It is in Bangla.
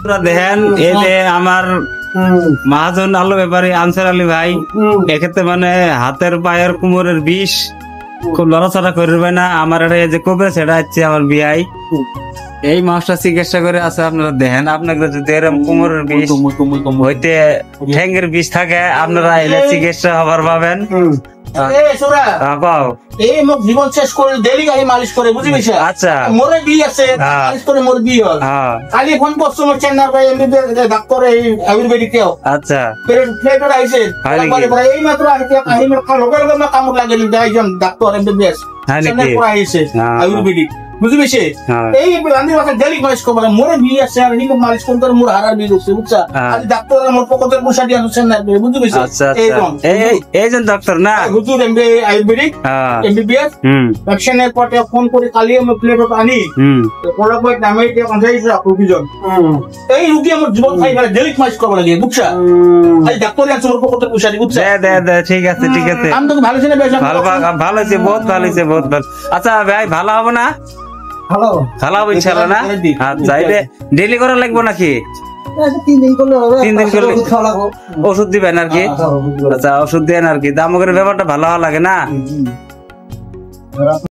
দেখেন এই যে আমার মহাজন আলু ব্যাপারী আনসার আলী ভাই, এক্ষেত্রে মানে হাতের পায়ের কোমরের বিষ খুব লড়াচড়া করবে না। আমার এই যে কবে সেটা হচ্ছে আমার বিয়াই, এই মাছটা চিকিৎসা করে আছে। আপনারা দেখেন, আপনাদের যদি এরকম কোমরের বিষ হইতে ঠ্যাঙ্গের বিষ থাকে, আপনারা এলে চিকিৎসা হবার পাবেন। জীবন শেষ করে ডেলি গাড়ি মালিশ করে, বুঝি পেয়েছে? আচ্ছা, মোরে বি আছে, মালিশ করে মোর বি হল। কালি ফোন করছো মোর চেন্নার ভাই ডাক্তার এই আয়ুর্বেদিকেও। আচ্ছা, প্লেটর আইছে এই মাত্র কামড় লাগে একজন ডাক্তার এমবিবিএস আয়ুর্বেদিক, বুঝি পেয়েছে? এই রান্দির বাসা ডেলি মালিশ করবে, মোরে বি আছে আর এদিকে মালিশ করতে মোর হারার বি হচ্ছে, বুঝছা? ডাক্তার মোর পকেটের পয়সা দিয়ে আনছেন না, বুঝি পেয়েছে? এই যে ডাক্তার না হুজুর আয়ুর্বেদিক এমবিবিএস ভ্যাকসিনের পরে ফোন করে কালি আমি প্লেটত আনি পড়াপড় নামে দিয়ে কনসাইজ প্রভিজন এই রুগী আমার জীবন খাই গেলে ডেলি মালিশ করবে লাগে, বুঝছা? আই ডাক্তার আছে মোর পকেটের পয়সা দিয়ে, বুঝছা? দে ঠিক আছে ঠিক আছে, আমি তো ভালো ছিলাম, ভালো হয়েছে, বহুত ভালো হয়েছে, বহুত ভালো। আচ্ছা ভাই, ভালো হবে না? ভালো হবে ইনশাআল্লাহ না? আচ্ছা, এটা ডেলি করা লাগবে নাকি? 3 দিন করলে হবে, 3 দিন করলে ওষুধ দিবেন আর কি? আচ্ছা, ওষুধ দেন আর কি, দাম ব্যাপারটা ভালো লাগে না?